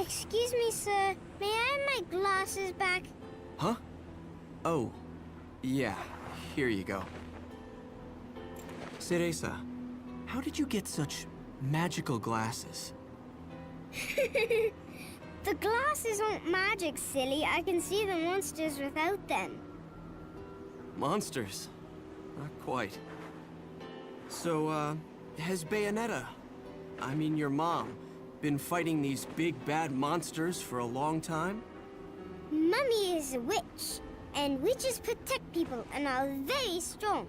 Excuse me, sir. May I have my glasses back? Huh? Oh, yeah. Here you go. Cereza, how did you get such magical glasses? The glasses aren't magic, silly. I can see the monsters without them. Monsters? Not quite. So, has Bayonetta, I mean your mom, been fighting these big bad monsters for a long time? Mummy is a witch, and witches protect people and are very strong.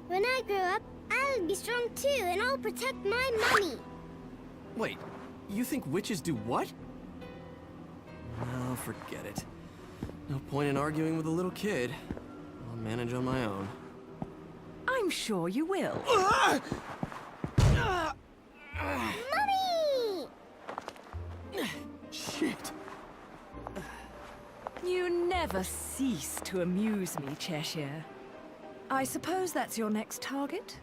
When I grow up, I'll be strong too, and I'll protect my mummy. Wait, you think witches do what? No, forget it. No point in arguing with a little kid. I'll manage on my own. I'm sure you will. Mummy! Shit. You never cease to amuse me, Cheshire. I suppose that's your next target?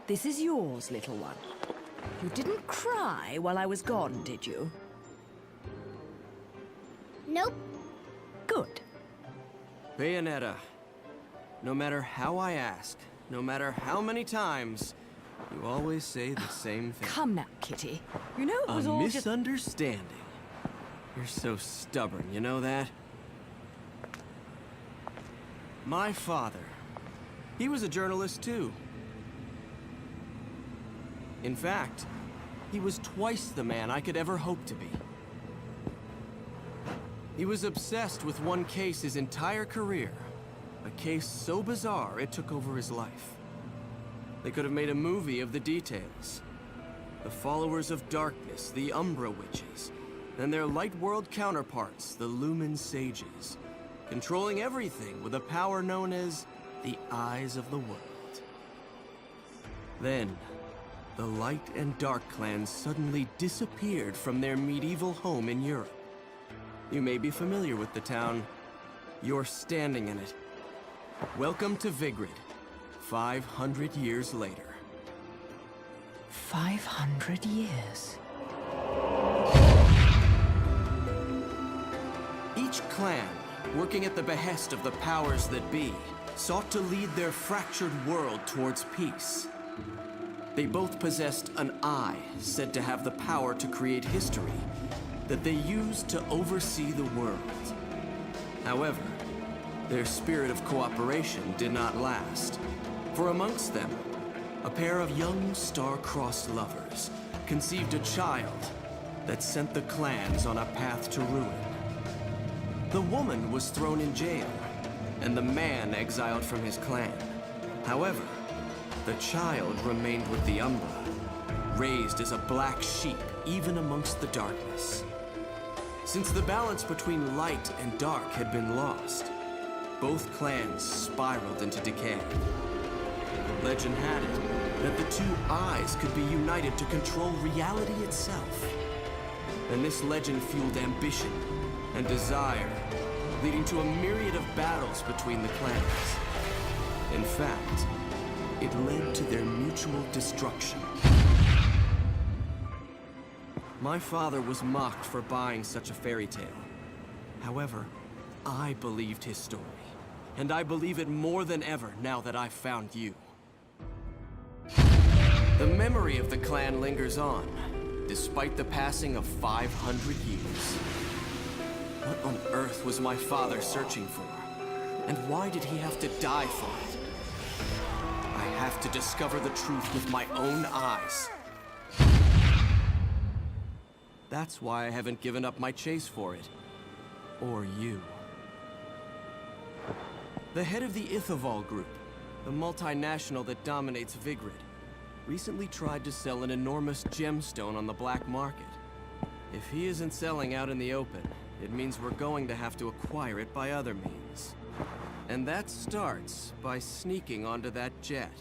This is yours, little one. You didn't cry while I was gone, did you? Nope. Good. Bayonetta, no matter how I ask, no matter how many times, you always say the same thing. Come now, Kitty. You know it was A all just... misunderstanding. You're so stubborn, you know that? My father, he was a journalist too. In fact, he was twice the man I could ever hope to be. He was obsessed with one case his entire career. A case so bizarre it took over his life. They could have made a movie of the details. The followers of darkness, the Umbra Witches, and their light world counterparts, the Lumen Sages, controlling everything with a power known as the Eyes of the World. Then, the Light and Dark clans suddenly disappeared from their medieval home in Europe. You may be familiar with the town. You're standing in it. Welcome to Vigrid, 500 years later. 500 years. Each clan, working at the behest of the powers that be, sought to lead their fractured world towards peace. They both possessed an eye said to have the power to create history that they used to oversee the world. However, their spirit of cooperation did not last. For amongst them, a pair of young star-crossed lovers conceived a child that sent the clans on a path to ruin. The woman was thrown in jail, and the man exiled from his clan. However, the child remained with the Umbra, raised as a black sheep even amongst the darkness. Since the balance between light and dark had been lost, both clans spiraled into decay. Legend had it that the two eyes could be united to control reality itself. And this legend fueled ambition and desire, leading to a myriad of battles between the clans. In fact, it led to their mutual destruction. My father was mocked for buying such a fairy tale. However, I believed his story, and I believe it more than ever now that I've found you. The memory of the clan lingers on, despite the passing of 500 years. What on earth was my father searching for? And why did he have to die for it? I have to discover the truth with my own eyes. That's why I haven't given up my chase for it. Or you. The head of the Ithaval Group, the multinational that dominates Vigrid, recently tried to sell an enormous gemstone on the black market. If he isn't selling out in the open, it means we're going to have to acquire it by other means. And that starts by sneaking onto that jet.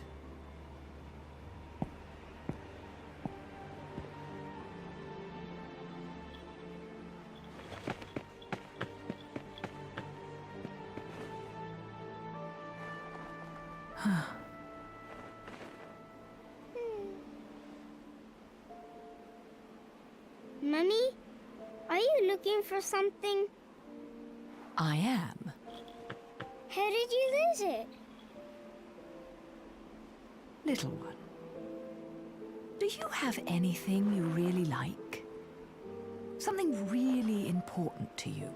Mummy, are you looking for something? I am. How did you lose it? Little one, do you have anything you really like? Something really important to you?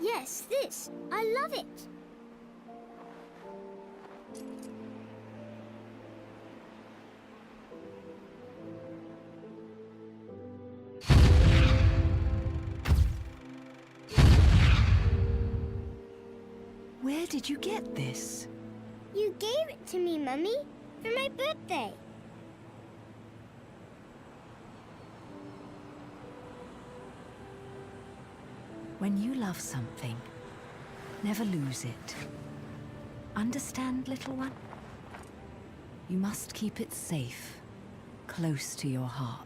Yes, this. I love it. Where did you get this? You gave it to me, Mummy, for my birthday. When you love something, never lose it. Understand, little one? You must keep it safe, close to your heart.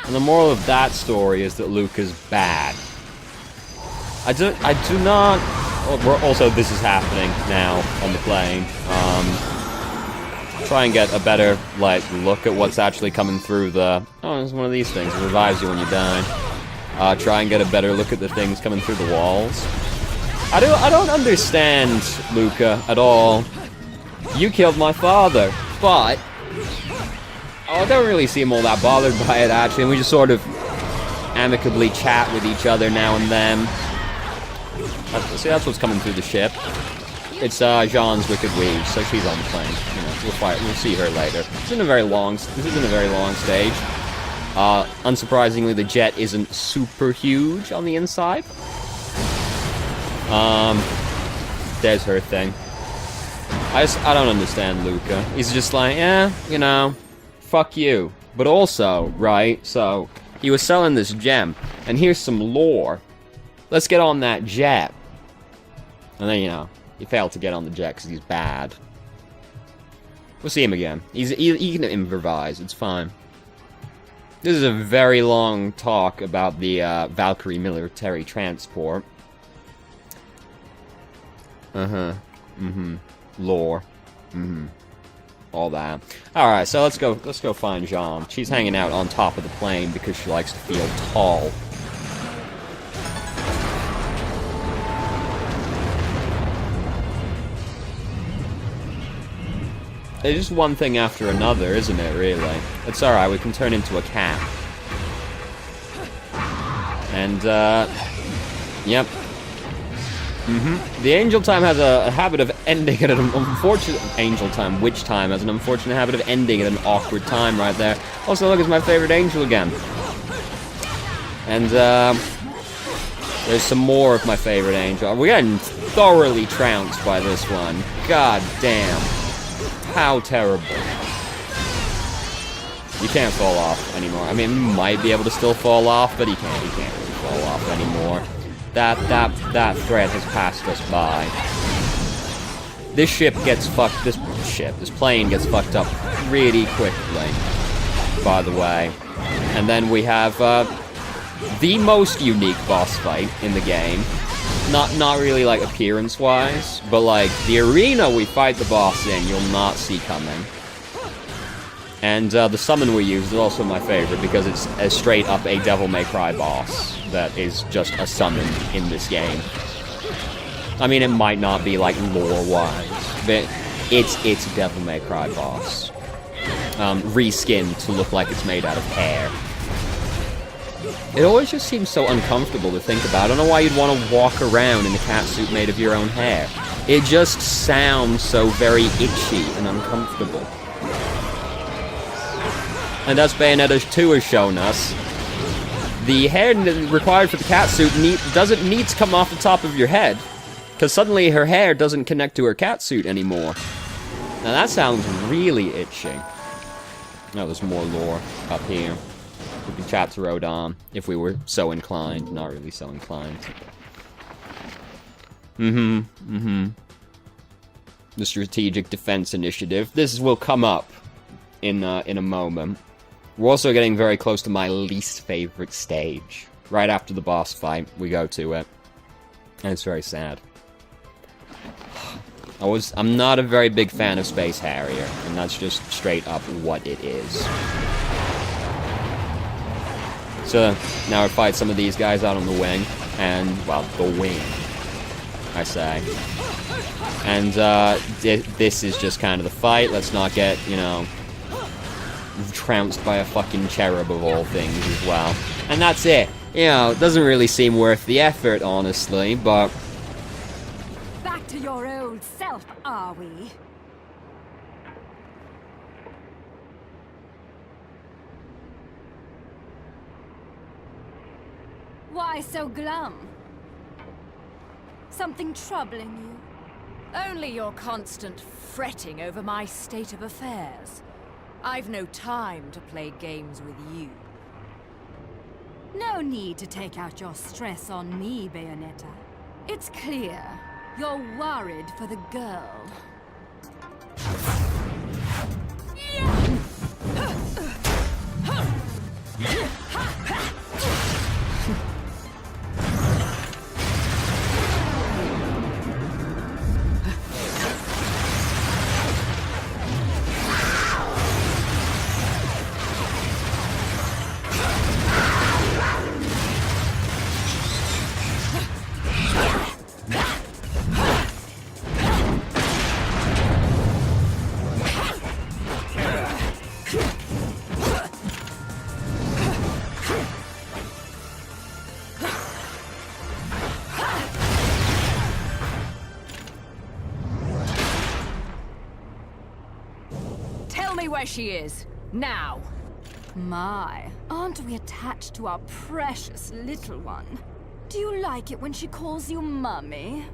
And the moral of that story is that Luke is bad. I do not... Also, this is happening now on the plane. Try and get a better, like, look at what's actually coming through the... Oh, it's one of these things. It revives you when you die. Try and get a better look at the things coming through the walls. I don't understand, Luca, at all. You killed my father, but... Oh, I don't really seem all that bothered by it, actually. We just sort of amicably chat with each other now and then. See, that's what's coming through the ship. It's Jean's Wicked Weave, so she's on the plane. You know, we'll see her later. This isn't a very long stage. Unsurprisingly, the jet isn't super huge on the inside. There's her thing. I don't understand Luca. He's just like, yeah, you know, fuck you. But also, right, so, he was selling this gem, and here's some lore. Let's get on that jet. And then, you know, he failed to get on the jet because he's bad. We'll see him again. He can improvise, it's fine. This is a very long talk about the Valkyrie military transport. Lore. All that. Alright, so let's go find Jean. She's hanging out on top of the plane because she likes to feel tall. It's just one thing after another, isn't it, really? It's alright, we can turn into a cat. And, yep. The Angel Time has a habit of ending at an unfortunate... Angel Time, Witch Time, has an unfortunate habit of ending at an awkward time right there. Also, look, it's my favorite angel again. And, there's some more of my favorite angel. We're getting thoroughly trounced by this one. God damn. How terrible. You can't fall off anymore. I mean, you might be able to still fall off, but you can't really fall off anymore. That threat has passed us by. this plane gets fucked up really quickly, by the way. And then we have the most unique boss fight in the game. Not really like appearance-wise, but like the arena we fight the boss in, you'll not see coming. And the summon we use is also my favorite because it's straight up a Devil May Cry boss that is just a summon in this game. I mean, it might not be like lore-wise, but it's Devil May Cry boss. Reskinned to look like it's made out of hair. It always just seems so uncomfortable to think about. I don't know why you'd want to walk around in a catsuit made of your own hair. It just sounds so very itchy and uncomfortable. And as Bayonetta 2 has shown us, the hair required for the catsuit doesn't need to come off the top of your head, because suddenly her hair doesn't connect to her catsuit anymore. Now that sounds really itchy. Oh, there's more lore up here. We could chat to Rodon if we were so inclined. Not really so inclined. The Strategic Defense Initiative. This will come up in a moment. We're also getting very close to my least favorite stage. Right after the boss fight, we go to it. And it's very sad. I'm not a very big fan of Space Harrier, and that's just straight up what it is. So, now we fight some of these guys out on the wing, and, well, the wing, I say. And, this is just kind of the fight. Let's not get, you know, trounced by a fucking cherub of all things as well. And that's it. You know, it doesn't really seem worth the effort, honestly, but... Back to your old self, are we? Why so glum? Something troubling you? Only your constant fretting over my state of affairs. I've no time to play games with you. No need to take out your stress on me, Bayonetta. It's clear you're worried for the girl. Where she is, now. My, aren't we attached to our precious little one? Do you like it when she calls you Mummy?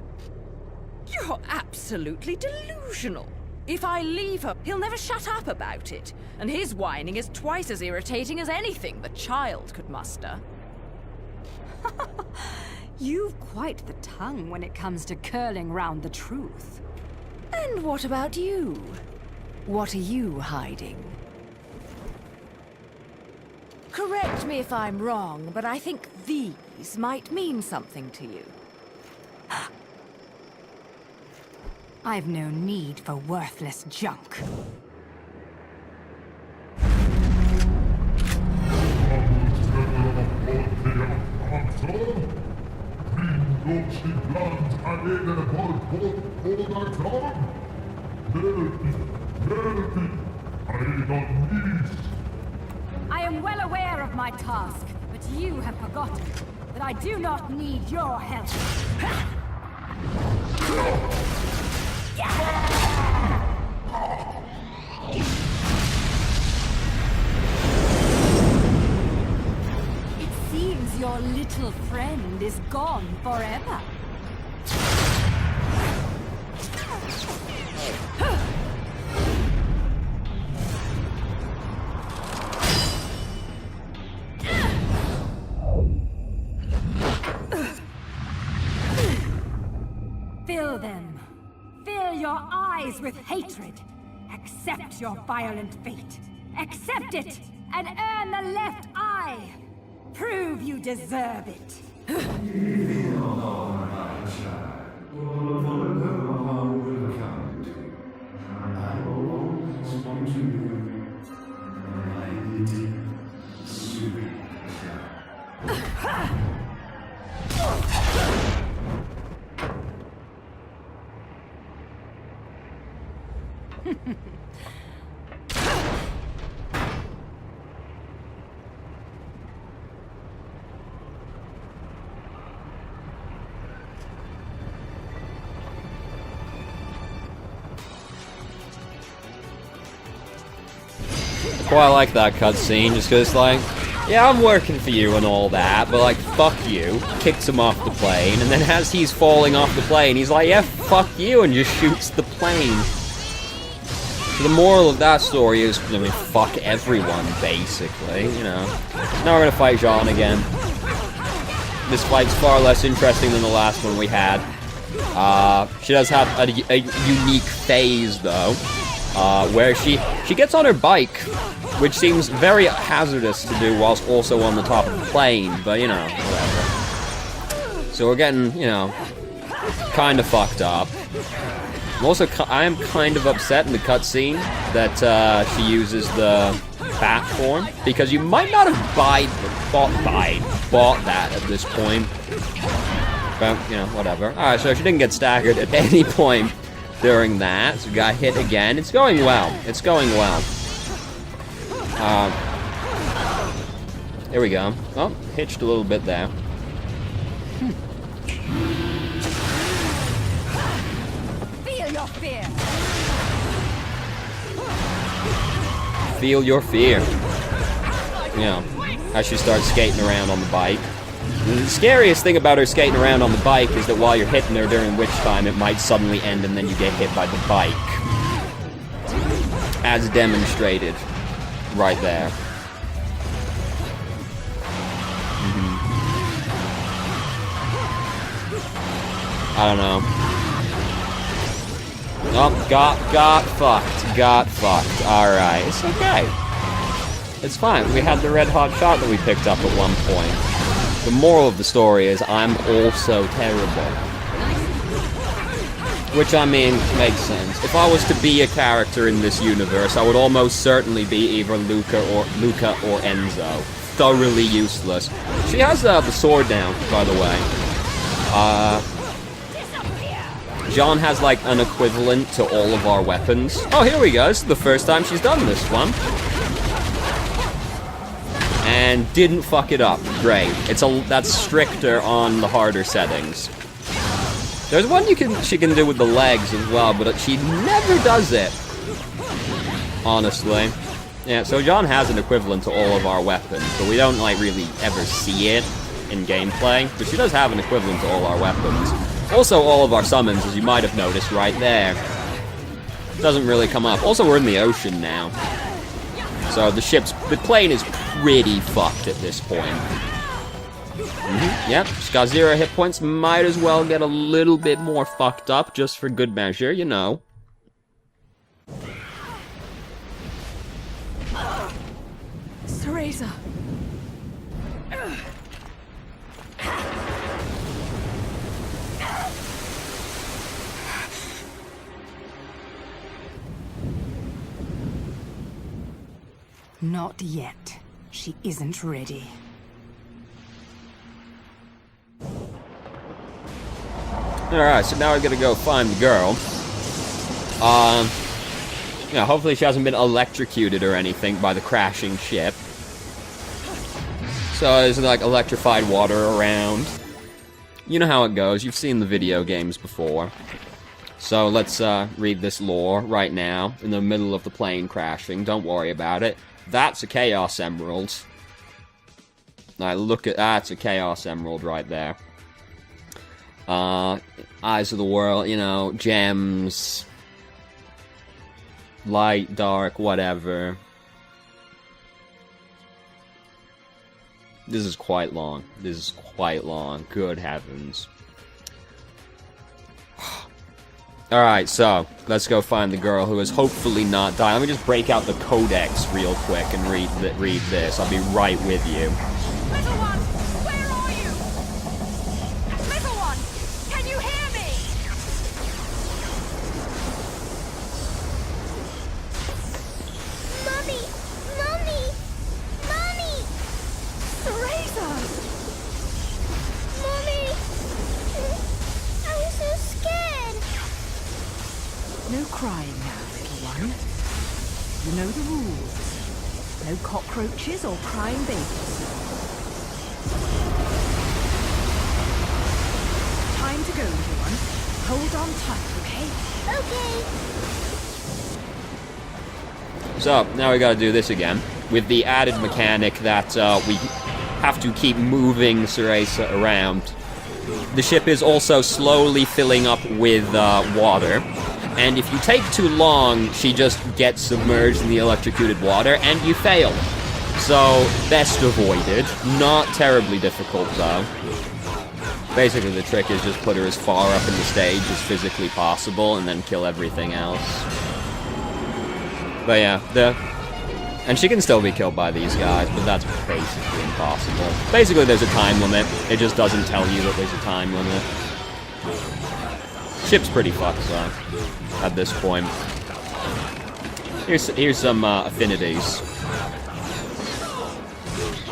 You're absolutely delusional. If I leave her, he'll never shut up about it. And his whining is twice as irritating as anything the child could muster. You've quite the tongue when it comes to curling round the truth. And what about you? What are you hiding? Correct me if I'm wrong, but I think these might mean something to you. I've no need for worthless junk. I am well aware of my task, but you have forgotten that I do not need your help. It seems your little friend is gone forever. Fill them. Fill your eyes with hatred. Accept your violent fate. Accept it, and earn the left eye. Prove you deserve it. Quite like that cutscene, just because, like, yeah, I'm working for you and all that, but, like, fuck you. Kicks him off the plane, and then as he's falling off the plane, he's like, yeah, fuck you, and just shoots the plane. So the moral of that story is, I mean, fuck everyone, basically, you know. Now we're gonna fight Jean again. This fight's far less interesting than the last one we had. She does have a unique phase, though. Where she gets on her bike, which seems very hazardous to do whilst also on the top of the plane, but, you know, whatever. So we're getting, you know, kind of fucked up. I am kind of upset in the cutscene that she uses the bat form, because you might not have bought that at this point. But, you know, whatever. Alright, so she didn't get staggered at any point during that, so we got hit again. It's going well. It's going well. Here we go. Oh, hitched a little bit there. Feel your fear. Feel your fear. You know, as she starts skating around on the bike. The scariest thing about her skating around on the bike is that while you're hitting her, during which time it might suddenly end and then you get hit by the bike. As demonstrated right there. I don't know. Oh, got fucked. Alright, it's okay. It's fine. We had the red hot shot that we picked up at one point. The moral of the story is I'm also terrible. Which, I mean, makes sense. If I was to be a character in this universe, I would almost certainly be either Luca or Enzo. Thoroughly useless. She has the sword down, by the way. Jean has, like, an equivalent to all of our weapons. Oh, here we go. This is the first time she's done this one. And didn't fuck it up. Great. That's stricter on the harder settings. There's one she can do with the legs as well, but she never does it. Honestly. Yeah, so Jean has an equivalent to all of our weapons, but we don't, like, really ever see it in gameplay. But she does have an equivalent to all our weapons. Also, all of our summons, as you might have noticed right there. Doesn't really come up. Also, we're in the ocean now. So the plane is pretty fucked at this point. Yep, she's got 0 hit points. Might as well get a little bit more fucked up, just for good measure, you know. Cereza. Not yet. She isn't ready. Alright, so now we're gonna go find the girl. Yeah, hopefully she hasn't been electrocuted or anything by the crashing ship. So there's, like, electrified water around. You know how it goes. You've seen the video games before. So let's read this lore right now, in the middle of the plane crashing. Don't worry about it. That's a Chaos Emerald. Now look at that's a Chaos Emerald right there. Eyes of the world, you know, gems, light, dark, whatever. This is quite long. This is quite long. Good heavens. Alright, so, let's go find the girl who has hopefully not died. Let me just break out the codex real quick and read this. I'll be right with you. Little one, where are you? Little one, can you hear me? Mommy! Mommy! Mommy! Teresa! Mommy! I'm so scared. No crying now, little one. You know the rules. No cockroaches or crying babies. Time to go, little one. Hold on tight, okay? Okay. So, now we gotta do this again, with the added mechanic that we have to keep moving Cereza around. The ship is also slowly filling up with water, and if you take too long, she just gets submerged in the electrocuted water, and you fail. So, best avoided. Not terribly difficult, though. Basically, the trick is just put her as far up in the stage as physically possible, and then kill everything else. But yeah, and she can still be killed by these guys, but that's basically impossible. Basically, there's a time limit. It just doesn't tell you that there's a time limit. Ship's pretty fucked, though, at this point. Here's some affinities.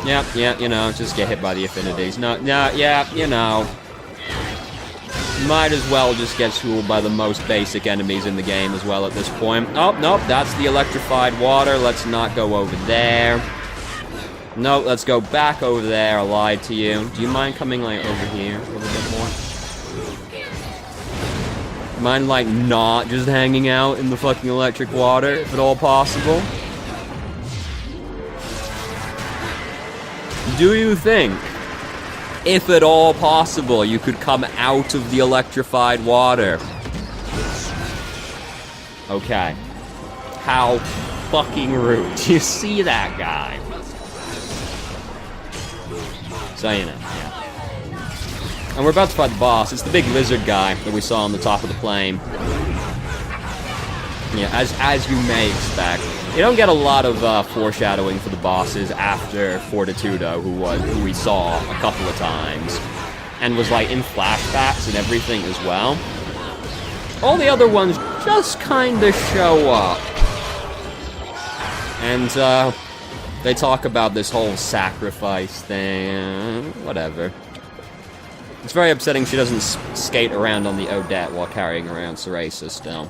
Yeah, you know, just get hit by the affinities. Yeah, you know. Might as well just get schooled by the most basic enemies in the game as well at this point. Oh, nope, that's the electrified water. Let's not go over there. Nope, let's go back over there. I lied to you. Do you mind coming, like, over here a little bit more? Mind, like, not just hanging out in the fucking electric water, if at all possible? Do you think, if at all possible, you could come out of the electrified water? Okay. How fucking rude. Do you see that guy? So, you know, yeah. And we're about to fight the boss. It's the big lizard guy that we saw on the top of the plane. Yeah, as you may expect. You don't get a lot of foreshadowing for the bosses after Fortitudo, who we saw a couple of times, and was like in flashbacks and everything as well. All the other ones just kind of show up, and they talk about this whole sacrifice thing. Whatever. It's very upsetting she doesn't skate around on the Odette while carrying around Cereza still.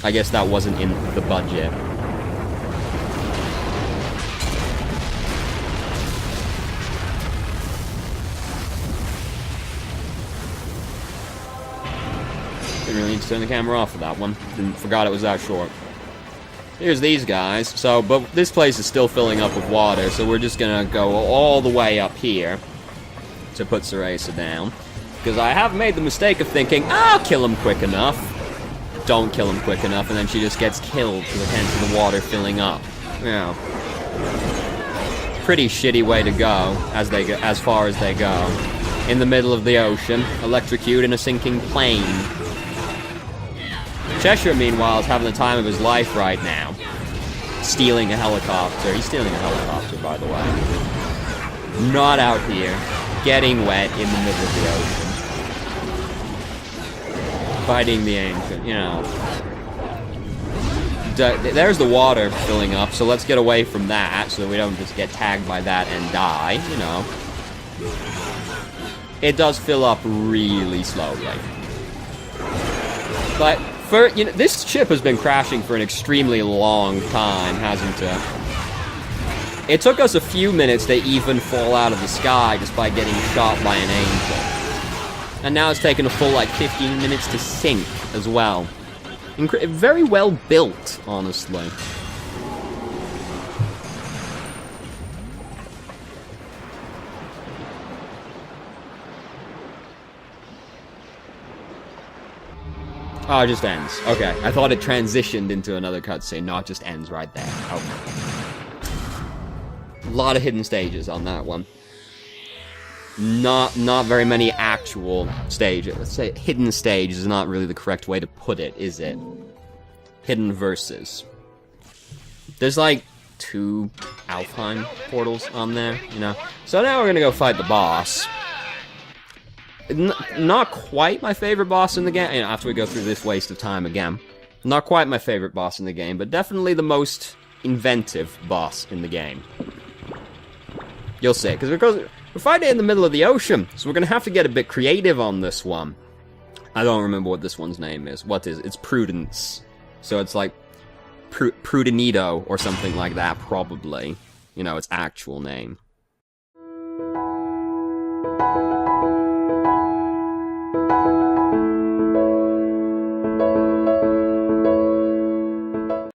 I guess that wasn't in the budget. Didn't really need to turn the camera off for that one. Forgot it was that short. Here's these guys. So, but this place is still filling up with water, so we're just gonna go all the way up here to put Cereza down. Because I have made the mistake of thinking, I'll kill him quick enough. Don't kill him quick enough, and then she just gets killed because of the water filling up. Yeah. Pretty shitty way to go, as far as they go. In the middle of the ocean, electrocute in a sinking plane. Cheshire, meanwhile, is having the time of his life right now. Stealing a helicopter. He's stealing a helicopter, by the way. Not out here, getting wet in the middle of the ocean. Fighting the ancient, you know. There's the water filling up, so let's get away from that so that we don't just get tagged by that and die, you know. It does fill up really slowly. But, you know, this ship has been crashing for an extremely long time, hasn't it? It took us a few minutes to even fall out of the sky just by getting shot by an angel. And now it's taken a full, like, 15 minutes to sink as well. Very well built, honestly. Oh, it just ends. Okay, I thought it transitioned into another cutscene. No, it just ends right there. Okay. A lot of hidden stages on that one. not very many actual stages. Let's say hidden stage is not really the correct way to put it, is it? Hidden verses. There's like 2 Alfheim portals on there, you know? So now we're gonna go fight the boss. Not quite my favorite boss in the game, after we go through this waste of time again. Not quite my favorite boss in the game, but definitely the most inventive boss in the game. You'll see, because we're fighting in the middle of the ocean, so we're gonna have to get a bit creative on this one. I don't remember what this one's name is. What is it? It's Prudence. So it's like Prudenido or something like that, probably. You know, its actual name.